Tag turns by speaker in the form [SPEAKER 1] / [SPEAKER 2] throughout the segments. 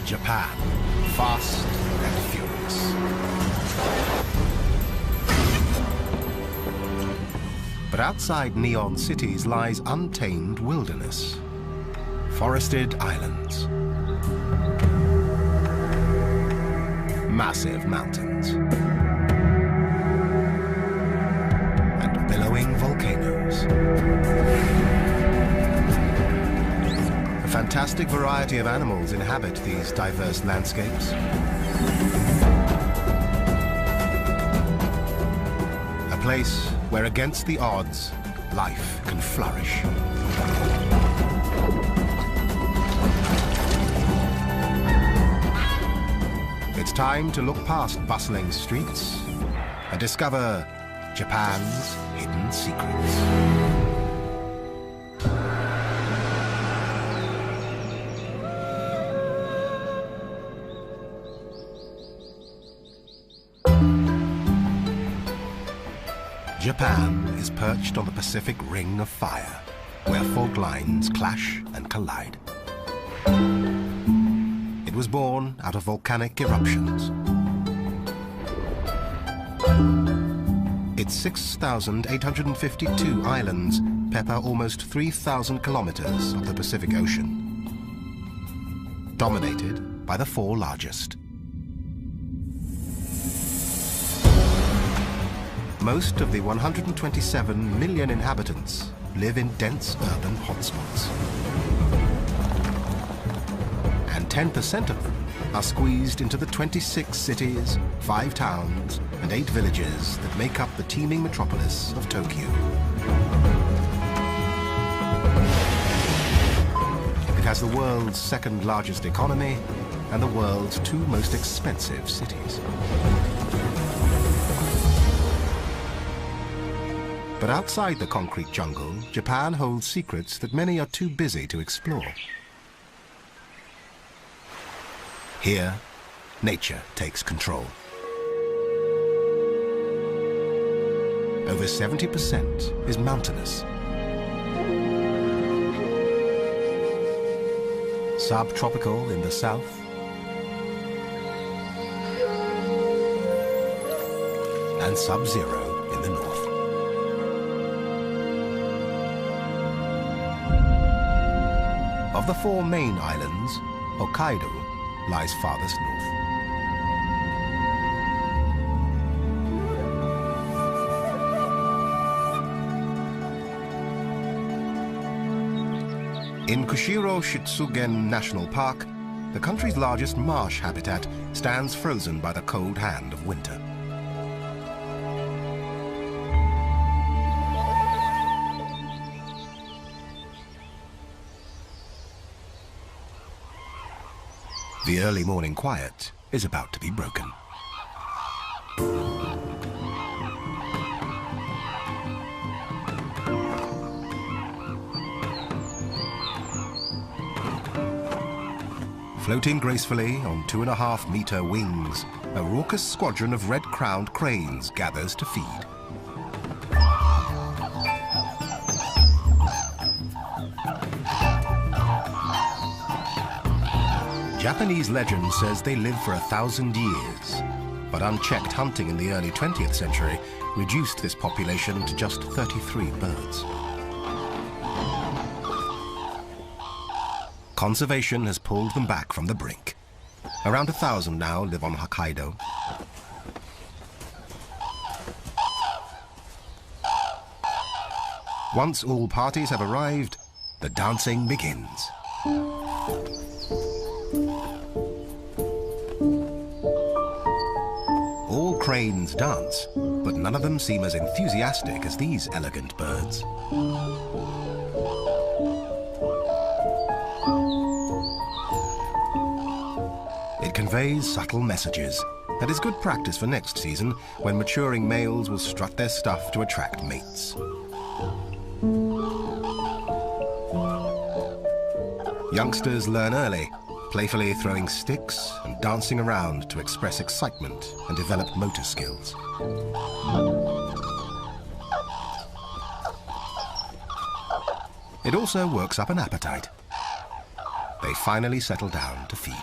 [SPEAKER 1] Japan, fast and furious. But outside neon cities lies untamed wilderness. Forested islands. Massive mountains. And billowing volcanoes. A fantastic variety of animals inhabit these diverse landscapes. A place where, against the odds, life can flourish. It's time to look past bustling streets and discover Japan's hidden secrets. Japan is perched on the Pacific Ring of Fire, where fault lines clash and collide. It was born out of volcanic eruptions. Its 6,852 islands pepper almost 3,000 kilometers of the Pacific Ocean, dominated by the four largest. Most of the 127 million inhabitants live in dense urban hotspots. And 10% of them are squeezed into the 26 cities, 5 towns, and 8 villages that make up the teeming metropolis of Tokyo. It has the world's second largest economy and the world's 2 most expensive cities. But outside the concrete jungle, Japan holds secrets that many are too busy to explore. Here, nature takes control. Over 70% is mountainous. Subtropical in the south, and sub-zero in the north. Of the 4 main islands, Hokkaido lies farthest north. In Kushiro Shitsugen National Park, the country's largest marsh habitat stands frozen by the cold hand of winter. The early morning quiet is about to be broken. Floating gracefully on 2.5-meter wings, a raucous squadron of red-crowned cranes gathers to feed. Japanese legend says they live for 1,000 years, but unchecked hunting in the early 20th century reduced this population to just 33 birds. Conservation has pulled them back from the brink. Around 1,000 now live on Hokkaido. Once all parties have arrived, the dancing begins. All cranes dance, but none of them seem as enthusiastic as these elegant birds. It conveys subtle messages and is good practice for next season, when maturing males will strut their stuff to attract mates. Youngsters learn early, playfully throwing sticks and dancing around to express excitement and develop motor skills. It also works up an appetite. They finally settle down to feed.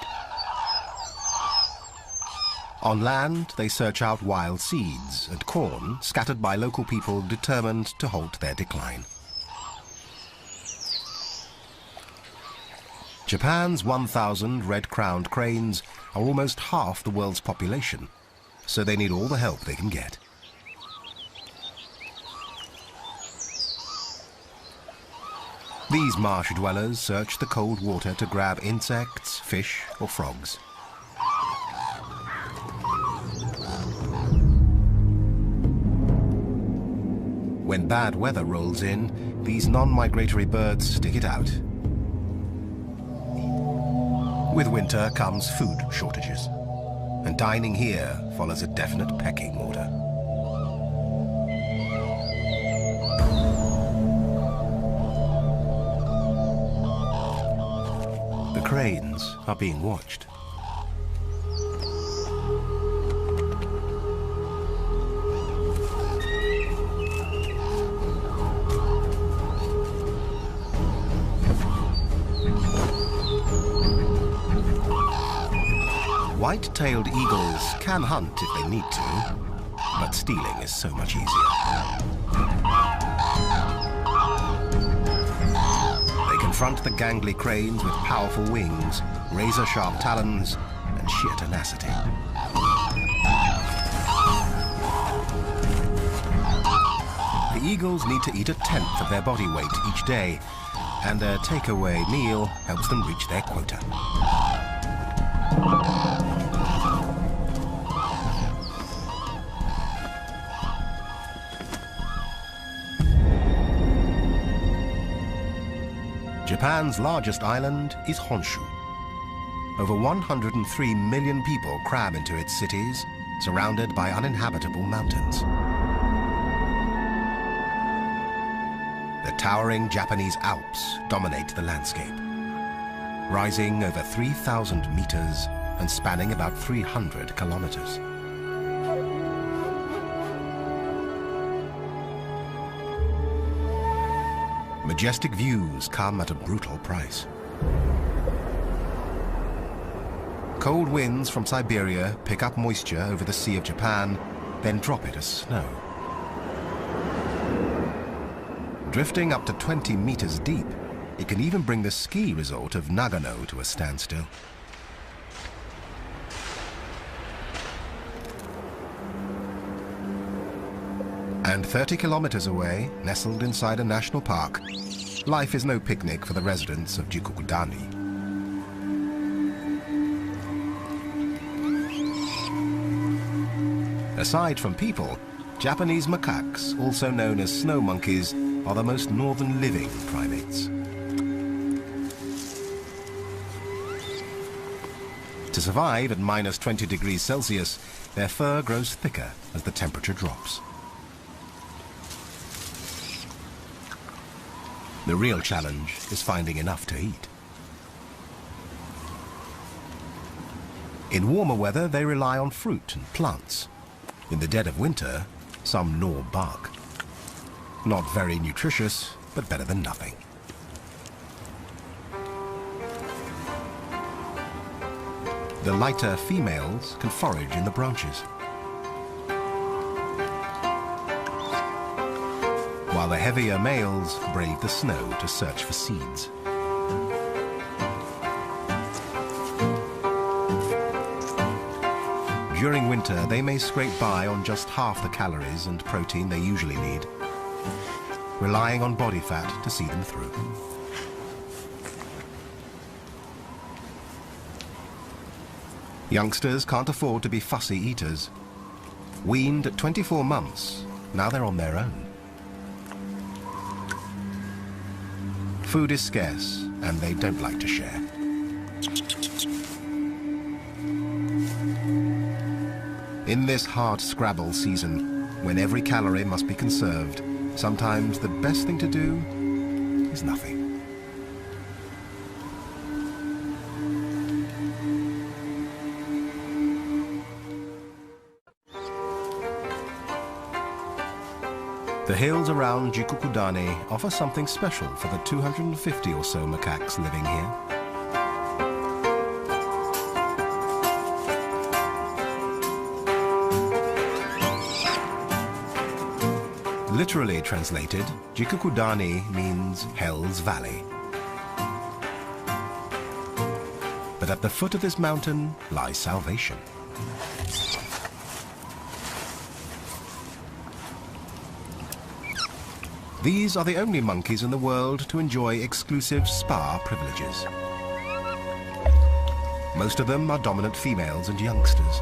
[SPEAKER 1] On land, they search out wild seeds and corn scattered by local people determined to halt their decline. Japan's 1,000 red-crowned cranes are almost half the world's population, so they need all the help they can get. These marsh dwellers search the cold water to grab insects, fish, or frogs. When bad weather rolls in, these non-migratory birds stick it out. With winter comes food shortages, and dining here follows a definite pecking order. The cranes are being watched. White-tailed eagles can hunt if they need to, but stealing is so much easier. They confront the gangly cranes with powerful wings, razor-sharp talons, and sheer tenacity. The eagles need to eat 1/10 of their body weight each day, and their takeaway meal helps them reach their quota. Japan's largest island is Honshu. Over 103 million people cram into its cities, surrounded by uninhabitable mountains. The towering Japanese Alps dominate the landscape, rising over 3,000 meters and spanning about 300 kilometers. Majestic views come at a brutal price. Cold winds from Siberia pick up moisture over the Sea of Japan, then drop it as snow. Drifting up to 20 meters deep, it can even bring the ski resort of Nagano to a standstill. And 30 kilometers away, nestled inside a national park, life is no picnic for the residents of Jikokudani. Aside from people, Japanese macaques, also known as snow monkeys, are the most northern living primates. To survive at minus 20 degrees Celsius, their fur grows thicker as the temperature drops. The real challenge is finding enough to eat. In warmer weather, they rely on fruit and plants. In the dead of winter, some gnaw bark. Not very nutritious, but better than nothing. The lighter females can forage in the branches, while the heavier males brave the snow to search for seeds. During winter, they may scrape by on just half the calories and protein they usually need, relying on body fat to see them through. Youngsters can't afford to be fussy eaters. Weaned at 24 months, now they're on their own. Food is scarce, and they don't like to share. In this hard-scrabble season, when every calorie must be conserved, sometimes the best thing to do is nothing. The hills around Jikokudani offer something special for the 250 or so macaques living here. Literally translated, Jikukudani means Hell's Valley. But at the foot of this mountain lies salvation. These are the only monkeys in the world to enjoy exclusive spa privileges. Most of them are dominant females and youngsters.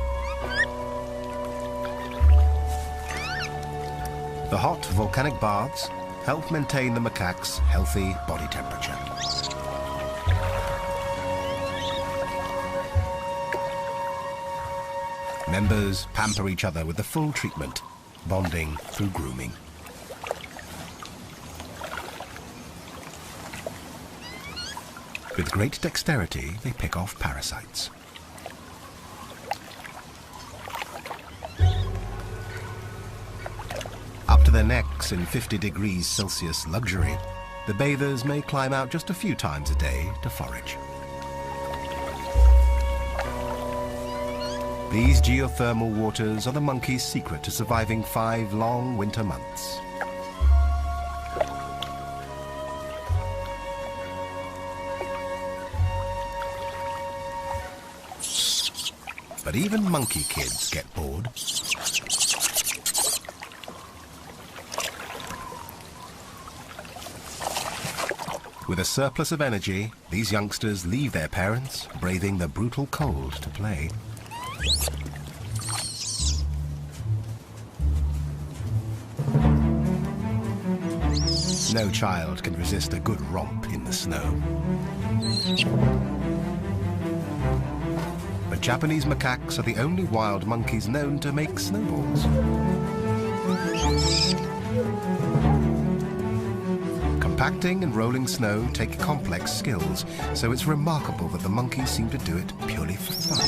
[SPEAKER 1] The hot volcanic baths help maintain the macaque's healthy body temperature. Members pamper each other with the full treatment, bonding through grooming. With great dexterity, they pick off parasites. Up to their necks in 50 degrees Celsius luxury, the bathers may climb out just a few times a day to forage. These geothermal waters are the monkey's secret to surviving 5 long winter months. But even monkey kids get bored. With a surplus of energy, these youngsters leave their parents, braving the brutal cold to play. No child can resist a good romp in the snow. But Japanese macaques are the only wild monkeys known to make snowballs. Compacting and rolling snow take complex skills, so it's remarkable that the monkeys seem to do it purely for fun.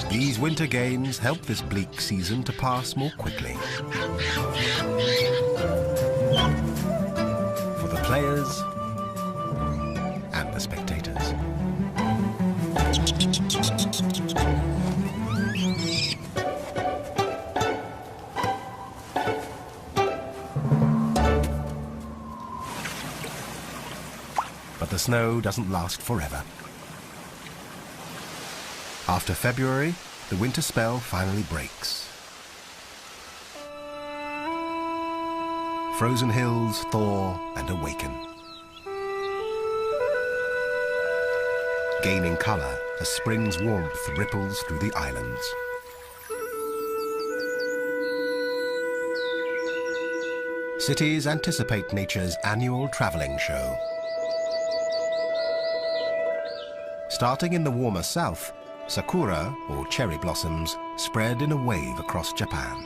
[SPEAKER 1] These winter games help this bleak season to pass more quickly. For the players and the spectators. But the snow doesn't last forever. After February, the winter spell finally breaks. Frozen hills thaw and awaken, gaining color as spring's warmth ripples through the islands. Cities anticipate nature's annual traveling show. Starting in the warmer south, sakura, or cherry blossoms, spread in a wave across Japan.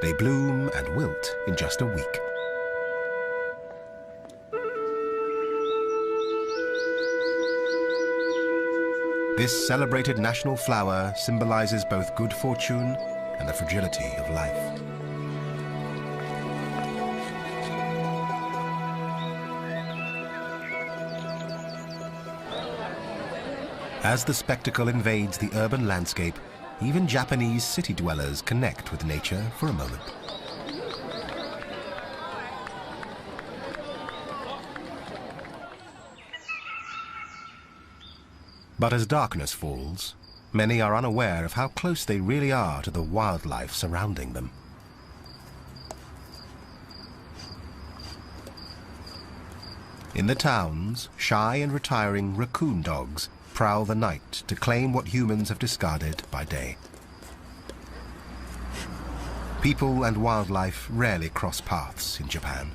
[SPEAKER 1] They bloom and wilt in just a week. This celebrated national flower symbolizes both good fortune and the fragility of life. As the spectacle invades the urban landscape, even Japanese city dwellers connect with nature for a moment. But as darkness falls, many are unaware of how close they really are to the wildlife surrounding them. In the towns, shy and retiring raccoon dogs prowl the night to claim what humans have discarded by day. People and wildlife rarely cross paths in Japan.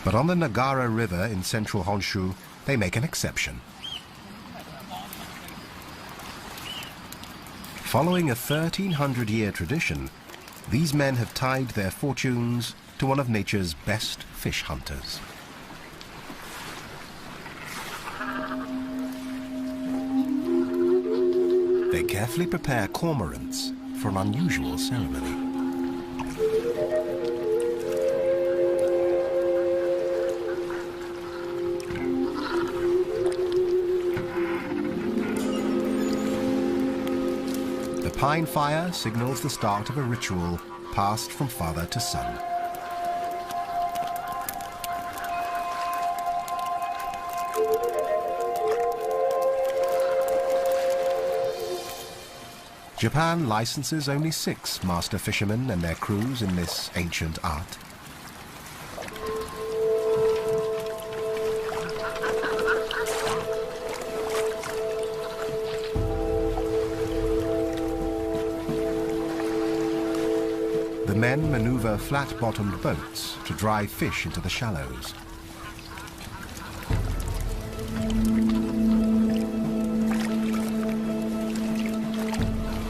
[SPEAKER 1] But on the Nagara River in central Honshu, they make an exception. Following a 1,300-year tradition, these men have tied their fortunes to one of nature's best fish hunters. They carefully prepare cormorants for an unusual ceremony. The pine fire signals the start of a ritual passed from father to son. Japan licenses only 6 master fishermen and their crews in this ancient art. The men maneuver flat-bottomed boats to drive fish into the shallows.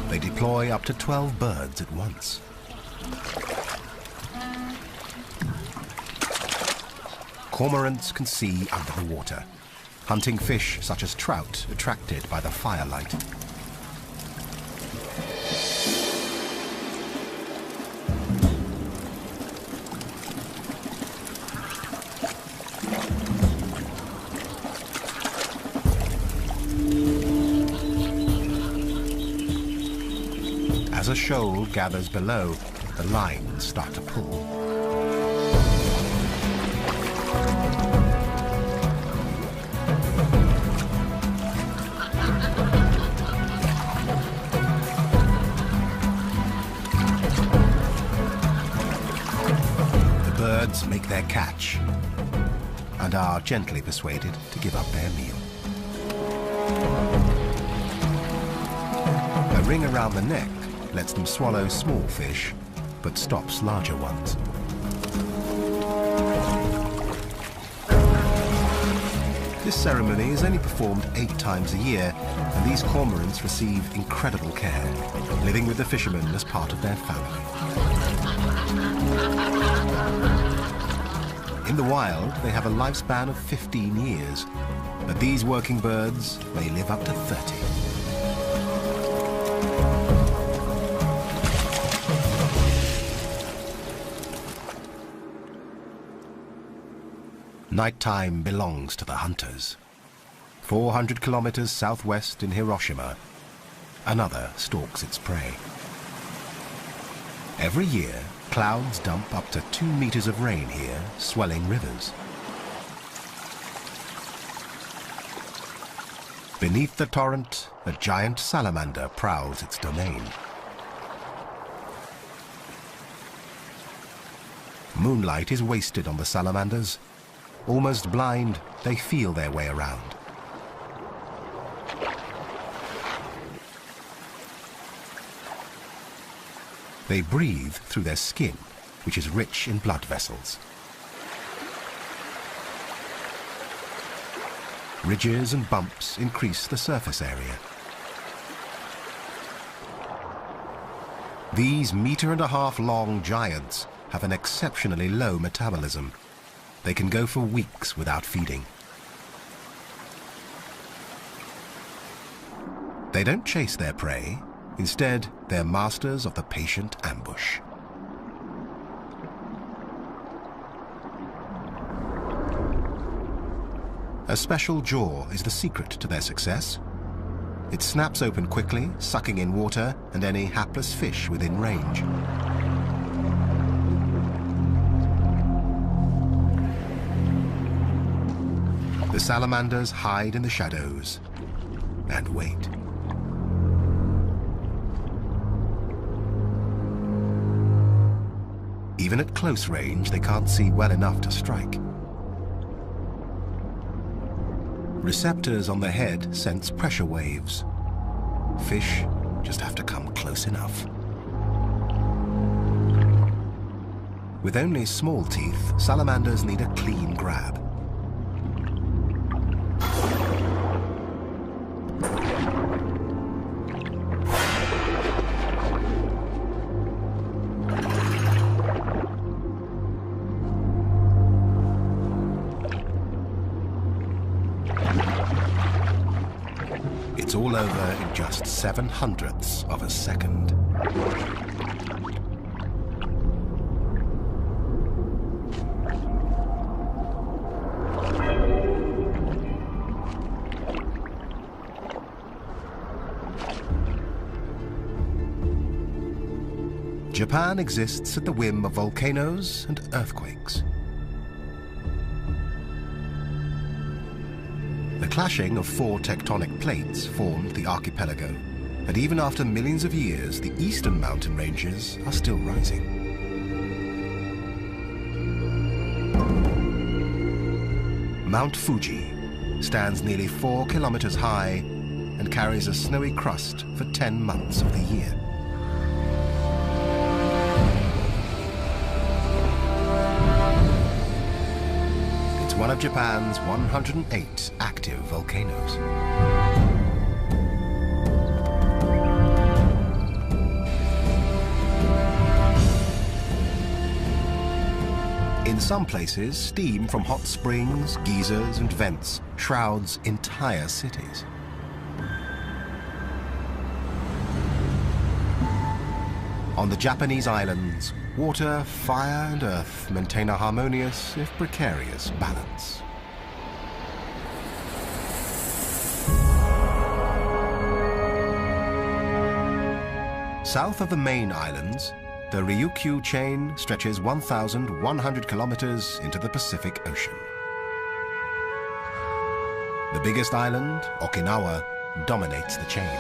[SPEAKER 1] They deploy up to 12 birds at once. Cormorants can see under the water, hunting fish such as trout attracted by the firelight. As a shoal gathers below, the lines start to pull. The birds make their catch and are gently persuaded to give up their meal. A ring around the neck lets them swallow small fish, but stops larger ones. This ceremony is only performed 8 times a year, and these cormorants receive incredible care, living with the fishermen as part of their family. In the wild, they have a lifespan of 15 years, but these working birds may live up to 30. Nighttime belongs to the hunters. 400 kilometers southwest in Hiroshima, another stalks its prey. Every year, clouds dump up to 2 meters of rain here, swelling rivers. Beneath the torrent, a giant salamander prowls its domain. Moonlight is wasted on the salamanders. Almost blind, they feel their way around. They breathe through their skin, which is rich in blood vessels. Ridges and bumps increase the surface area. These 1.5 meter long giants have an exceptionally low metabolism. They can go for weeks without feeding. They don't chase their prey. Instead, they're masters of the patient ambush. A special jaw is the secret to their success. It snaps open quickly, sucking in water and any hapless fish within range. The salamanders hide in the shadows and wait. Even at close range, they can't see well enough to strike. Receptors on the head sense pressure waves. Fish just have to come close enough. With only small teeth, salamanders need a clean grab. It's all over in just 7/100ths of a second. Japan exists at the whim of volcanoes and earthquakes. The clashing of 4 tectonic plates formed the archipelago, and even after millions of years, the eastern mountain ranges are still rising. Mount Fuji stands nearly 4 kilometers high and carries a snowy crust for 10 months of the year. One of Japan's 108 active volcanoes. In some places, steam from hot springs, geysers, and vents shrouds entire cities. On the Japanese islands, water, fire, and earth maintain a harmonious, if precarious, balance. South of the main islands, the Ryukyu chain stretches 1,100 kilometers into the Pacific Ocean. The biggest island, Okinawa, dominates the chain.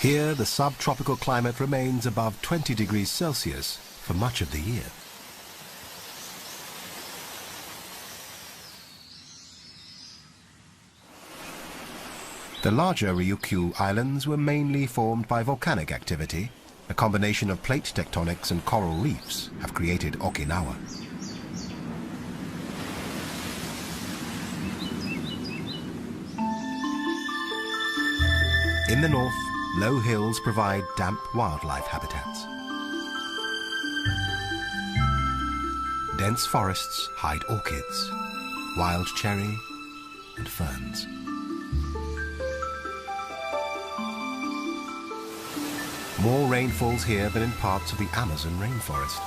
[SPEAKER 1] Here, the subtropical climate remains above 20 degrees Celsius for much of the year. The larger Ryukyu Islands were mainly formed by volcanic activity. A combination of plate tectonics and coral reefs have created Okinawa. In the north, low hills provide damp wildlife habitats. Dense forests hide orchids, wild cherry, and ferns. More rain falls here than in parts of the Amazon rainforest.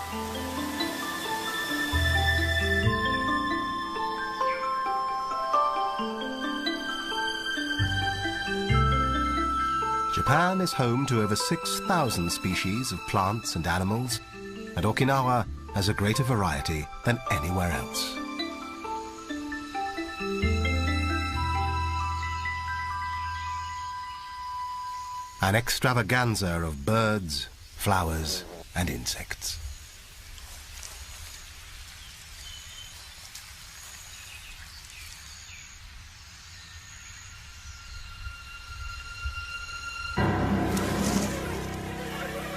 [SPEAKER 1] Japan is home to over 6,000 species of plants and animals, and Okinawa has a greater variety than anywhere else. An extravaganza of birds, flowers, and insects.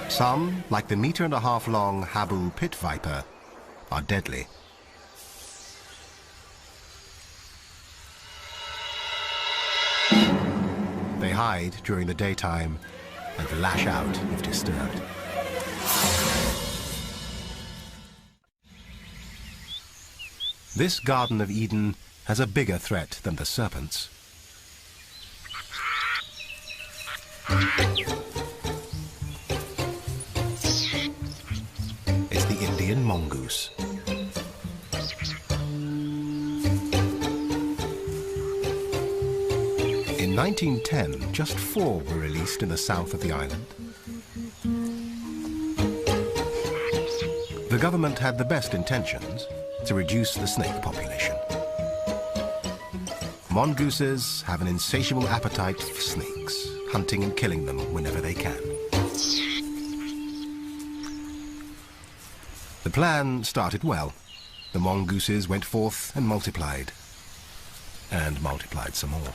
[SPEAKER 1] Some, like the 1.5-meter long Habu pit viper, are deadly. They hide during the daytime and lash out if disturbed. This Garden of Eden has a bigger threat than the serpents. It's the Indian mongoose. In 1910, just 4 were released in the south of the island. The government had the best intentions to reduce the snake population. Mongooses have an insatiable appetite for snakes, hunting and killing them whenever they can. The plan started well. The mongooses went forth and multiplied some more.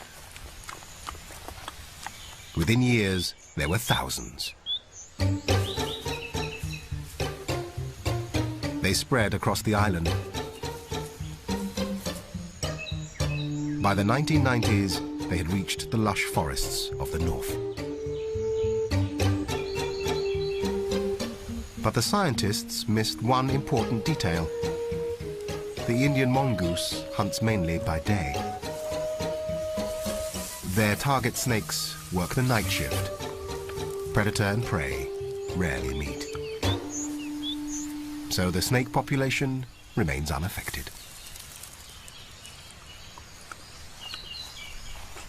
[SPEAKER 1] Within years, there were thousands. They spread across the island. By the 1990s, they had reached the lush forests of the north. But the scientists missed one important detail. the Indian mongoose hunts mainly by day. Their target snakes work the night shift. Predator and prey rarely meet. So the snake population remains unaffected.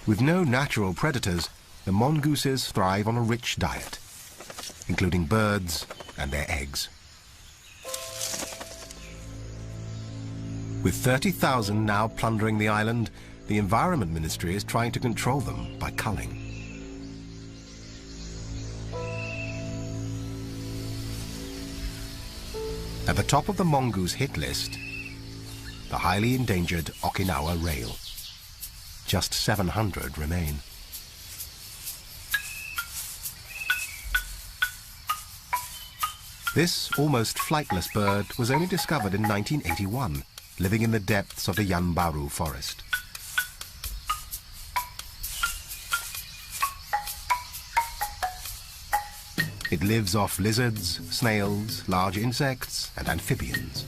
[SPEAKER 1] With no natural predators, the mongooses thrive on a rich diet, including birds and their eggs. With 30,000 now plundering the island, the Environment Ministry is trying to control them by culling. At the top of the mongoose hit list, the highly endangered Okinawa rail. Just 700 remain. This almost flightless bird was only discovered in 1981, living in the depths of the Yanbaru forest. It lives off lizards, snails, large insects, and amphibians.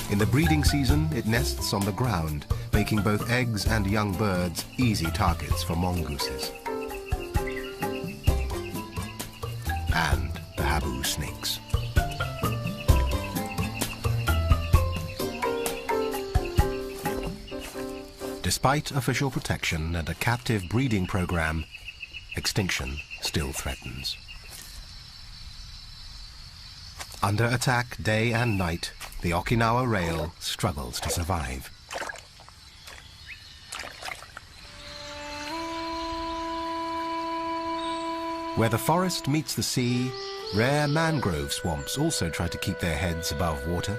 [SPEAKER 1] In the breeding season, it nests on the ground, making both eggs and young birds easy targets for mongooses. And the habu snakes. Despite official protection and a captive breeding program, extinction still threatens. Under attack day and night, the Okinawa rail struggles to survive. Where the forest meets the sea, rare mangrove swamps also try to keep their heads above water.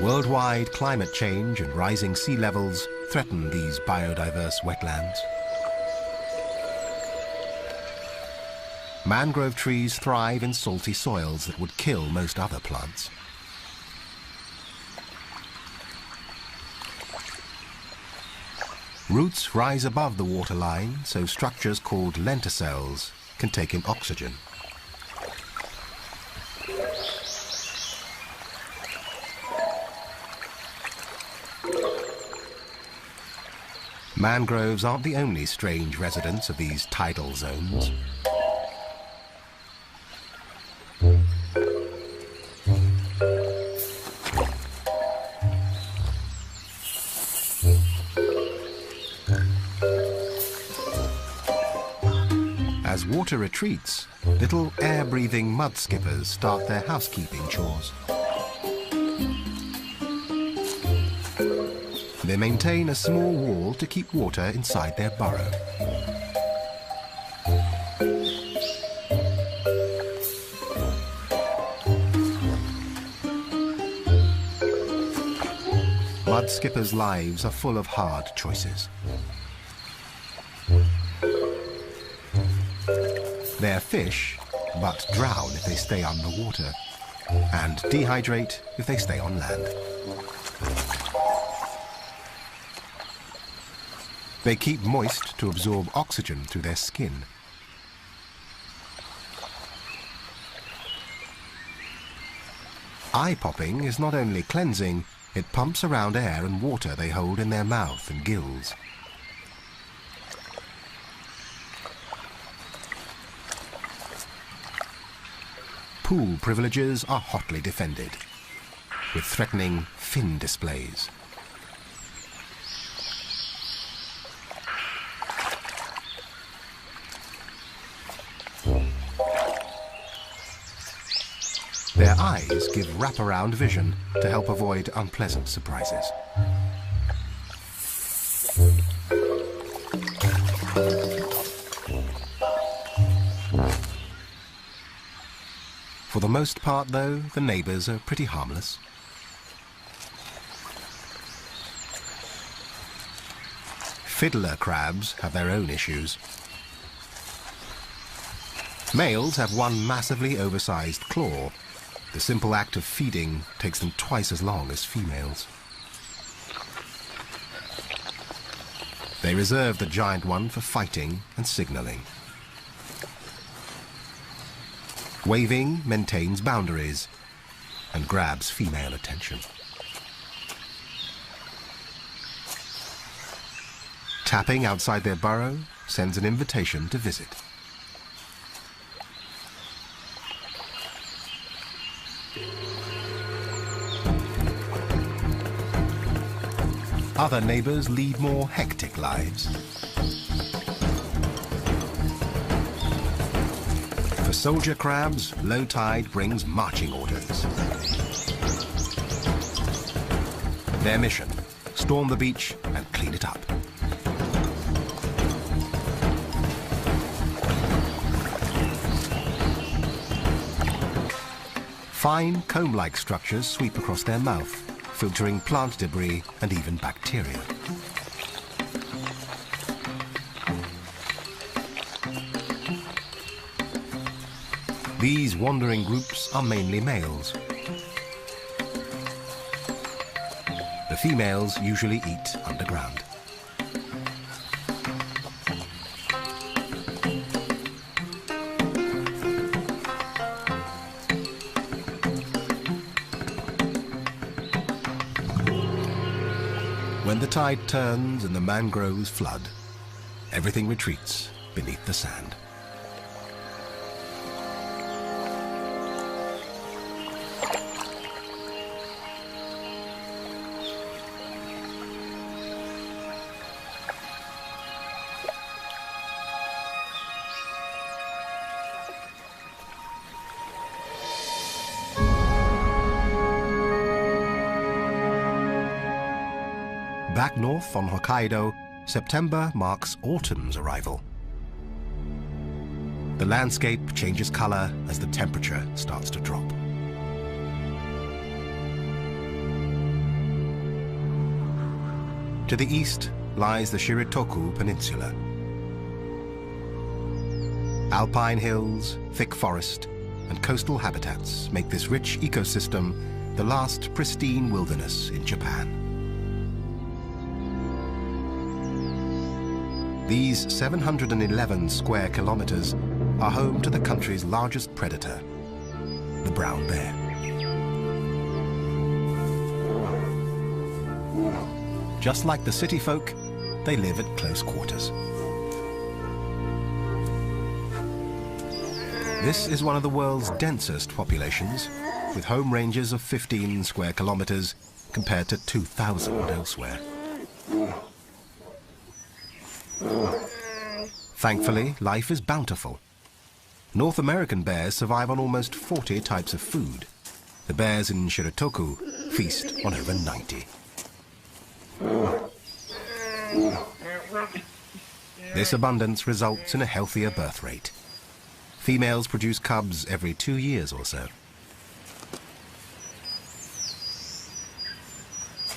[SPEAKER 1] Worldwide climate change and rising sea levels threaten these biodiverse wetlands. Mangrove trees thrive in salty soils that would kill most other plants. Roots rise above the waterline, so structures called lenticels can take in oxygen. Mangroves aren't the only strange residents of these tidal zones. As water retreats, little air-breathing mud skippers start their housekeeping chores. They maintain a small wall to keep water inside their burrow. Mud skippers' lives are full of hard choices. They're fish, but drown if they stay underwater, and dehydrate if they stay on land. They keep moist to absorb oxygen through their skin. Eye popping is not only cleansing, it pumps around air and water they hold in their mouth and gills. Pool privileges are hotly defended, with threatening fin displays. Their eyes give wraparound vision to help avoid unpleasant surprises. For the most part, though, the neighbors are pretty harmless. Fiddler crabs have their own issues. Males have one massively oversized claw. The simple act of feeding takes them twice as long as females. They reserve the giant one for fighting and signaling. Waving maintains boundaries and grabs female attention. Tapping outside their burrow sends an invitation to visit. Other neighbors lead more hectic lives. For soldier crabs, low tide brings marching orders. Their mission: storm the beach and clean it up. Fine comb-like structures sweep across their mouth, filtering plant debris and even bacteria. These wandering groups are mainly males. The females usually eat underground. When the tide turns and the mangroves flood, everything retreats beneath the sand. Back north on Hokkaido, September marks autumn's arrival. The landscape changes color as the temperature starts to drop. To the east lies the Shiritoku Peninsula. Alpine hills, thick forest, and coastal habitats make this rich ecosystem the last pristine wilderness in Japan. These 711 square kilometers are home to the country's largest predator, the brown bear. Just like the city folk, they live at close quarters. This is one of the world's densest populations, with home ranges of 15 square kilometers compared to 2,000 elsewhere. Thankfully, life is bountiful. North American bears survive on almost 40 types of food. The bears in Shiritoku feast on over 90. This abundance results in a healthier birth rate. Females produce cubs every 2 years or so.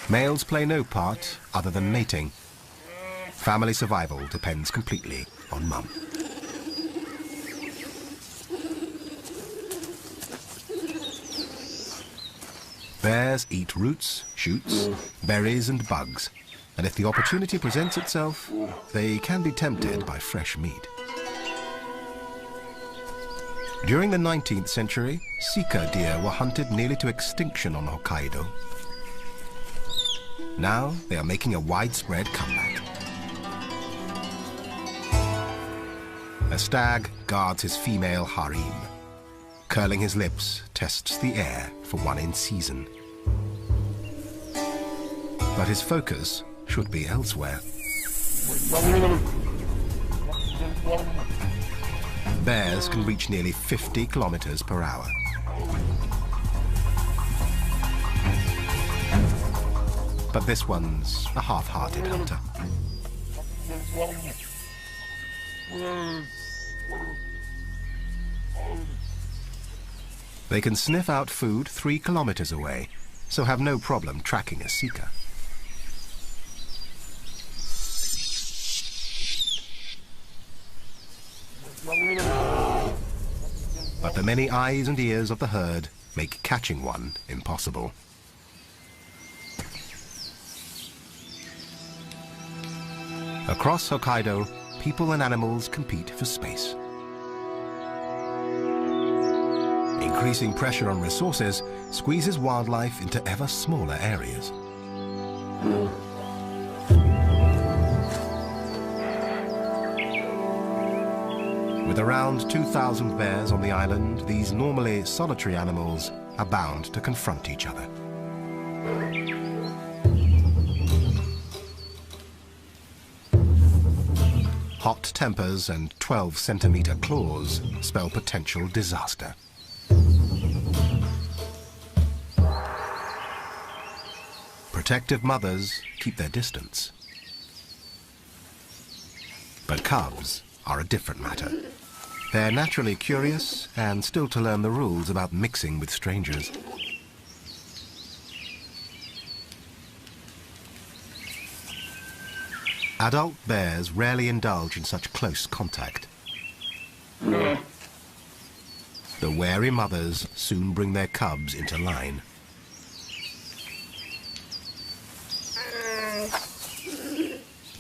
[SPEAKER 1] Males play no part other than mating. Family survival depends completely on mum. Bears eat roots, shoots, berries and bugs, and if the opportunity presents itself, they can be tempted by fresh meat. During the 19th century, sika deer were hunted nearly to extinction on Hokkaido. Now they are making a widespread comeback. A stag guards his female harem. Curling his lips, tests the air for one in season. But his focus should be elsewhere. Bears can reach nearly 50 kilometers per hour. But this one's a half-hearted hunter. They can sniff out food 3 kilometers away, so have no problem tracking a sika. But the many eyes and ears of the herd make catching one impossible. Across Hokkaido, people and animals compete for space. Increasing pressure on resources squeezes wildlife into ever smaller areas. With around 2,000 bears on the island, these normally solitary animals are bound to confront each other. Hot tempers and 12-centimeter claws spell potential disaster. Protective mothers keep their distance. But cubs are a different matter. They're naturally curious and still to learn the rules about mixing with strangers. Adult bears rarely indulge in such close contact. The wary mothers soon bring their cubs into line.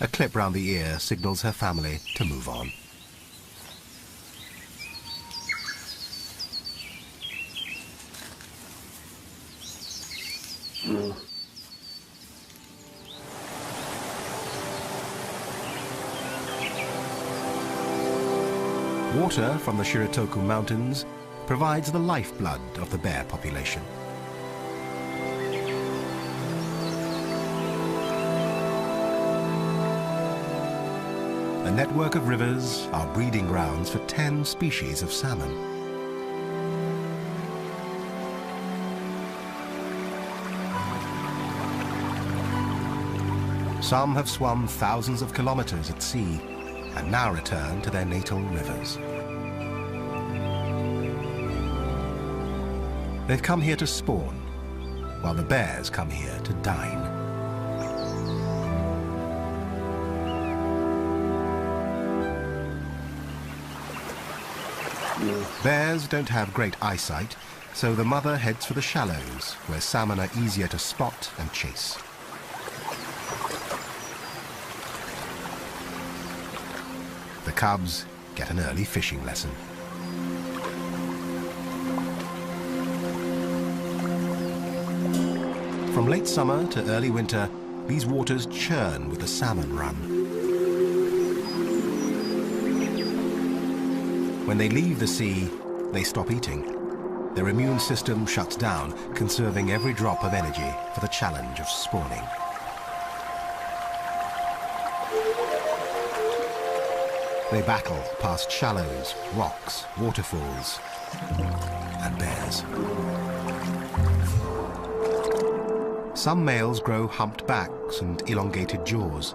[SPEAKER 1] A clip round the ear signals her family to move on. Water from the Shiritoku Mountains provides the lifeblood of the bear population. A network of rivers are breeding grounds for 10 species of salmon. Some have swum thousands of kilometers at sea and now return to their natal rivers. They've come here to spawn, while the bears come here to dine. Bears don't have great eyesight, so the mother heads for the shallows, where salmon are easier to spot and chase. The cubs get an early fishing lesson. From late summer to early winter, these waters churn with the salmon run. When they leave the sea, they stop eating. Their immune system shuts down, conserving every drop of energy for the challenge of spawning. They battle past shallows, rocks, waterfalls, and bears. Some males grow humped backs and elongated jaws.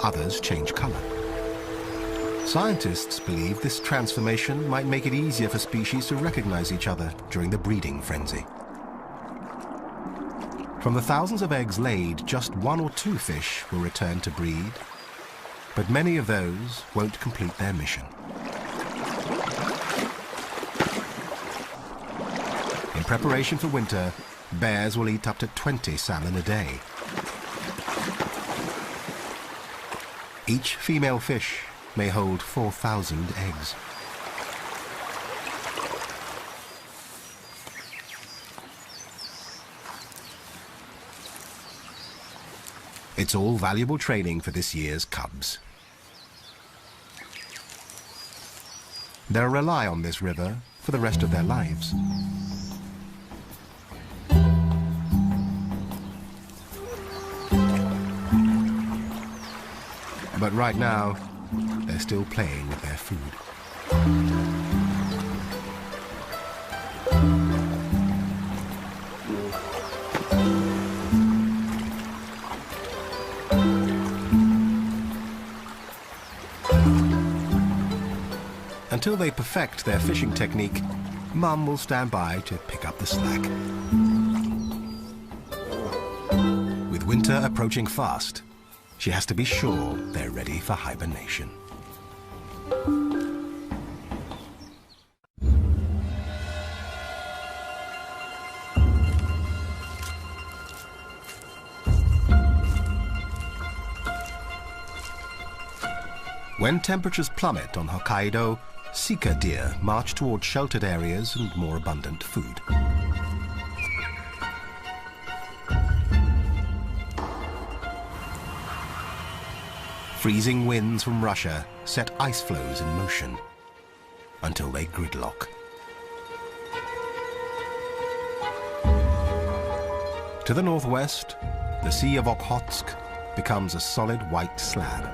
[SPEAKER 1] Others change color. Scientists believe this transformation might make it easier for species to recognize each other during the breeding frenzy. From the thousands of eggs laid, just 1 or 2 fish will return to breed, but many of those won't complete their mission. In preparation for winter, bears will eat up to 20 salmon a day. Each female fish may hold 4,000 eggs. It's all valuable training for this year's cubs. They'll rely on this river for the rest of their lives. But right now, they're still playing with their food. Until they perfect their fishing technique, Mum will stand by to pick up the slack. With winter approaching fast, she has to be sure they're ready for hibernation. When temperatures plummet on Hokkaido, sika deer march toward sheltered areas and more abundant food. Freezing winds from Russia set ice floes in motion until they gridlock. To the northwest, the Sea of Okhotsk becomes a solid white slab.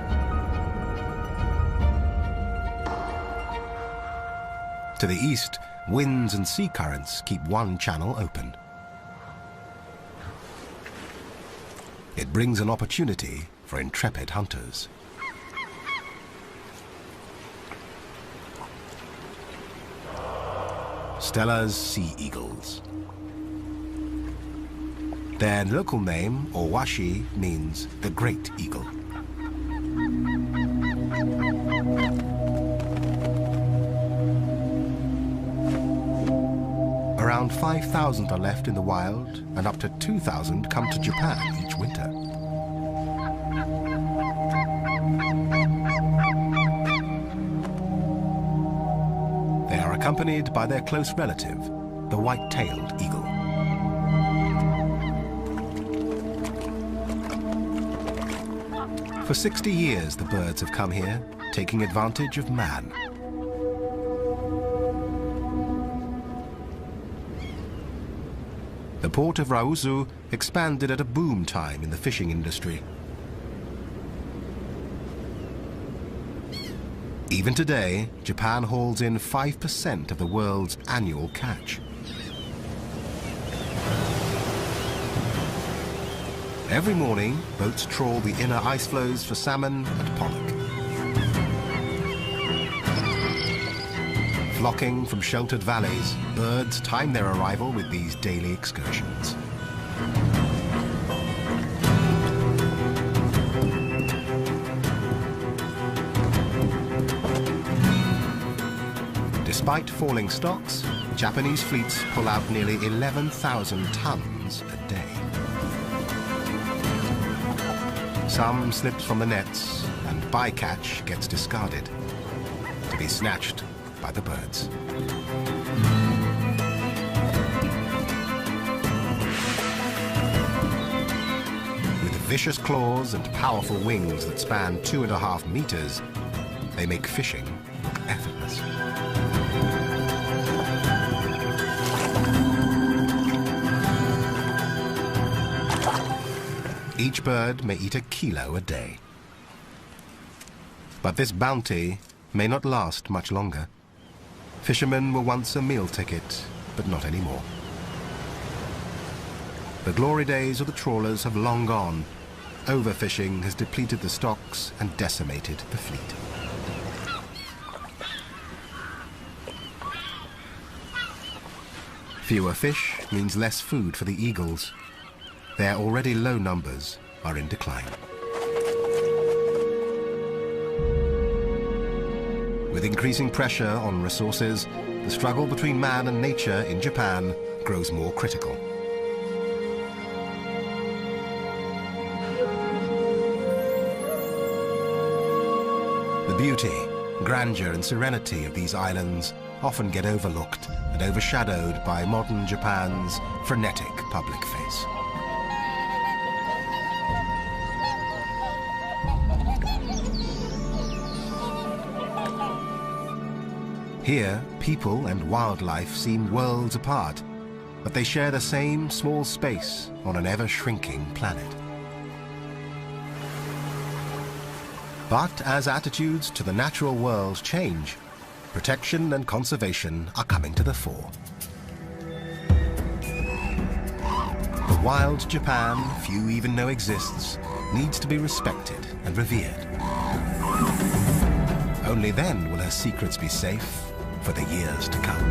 [SPEAKER 1] To the east, winds and sea currents keep one channel open. It brings an opportunity for intrepid hunters. Stella's sea eagles. Their local name, Owashi, means the great eagle. Around 5,000 are left in the wild, and up to 2,000 come to Japan each winter. They are accompanied by their close relative, the white-tailed eagle. For 60 years, the birds have come here, taking advantage of man. The port of Rauzu expanded at a boom time in the fishing industry. Even today, Japan holds in 5% of the world's annual catch. Every morning, boats trawl the inner ice floes for salmon and pollock. Flocking from sheltered valleys, birds time their arrival with these daily excursions. Despite falling stocks, Japanese fleets pull out nearly 11,000 tons a day. Some slips from the nets, and bycatch gets discarded, to be snatched by the birds. With vicious claws and powerful wings that span 2.5 meters, they make fishing look effortless. Each bird may eat 1 kilo a day. But this bounty may not last much longer. Fishermen were once a meal ticket, but not anymore. The glory days of the trawlers have long gone. Overfishing has depleted the stocks and decimated the fleet. Fewer fish means less food for the eagles. Their already low numbers are in decline. With increasing pressure on resources, the struggle between man and nature in Japan grows more critical. The beauty, grandeur and serenity of these islands often get overlooked and overshadowed by modern Japan's frenetic public face. Here, people and wildlife seem worlds apart, but they share the same small space on an ever-shrinking planet. But as attitudes to the natural world change, protection and conservation are coming to the fore. The wild Japan few even know exists needs to be respected and revered. Only then will her secrets be safe for the years to come.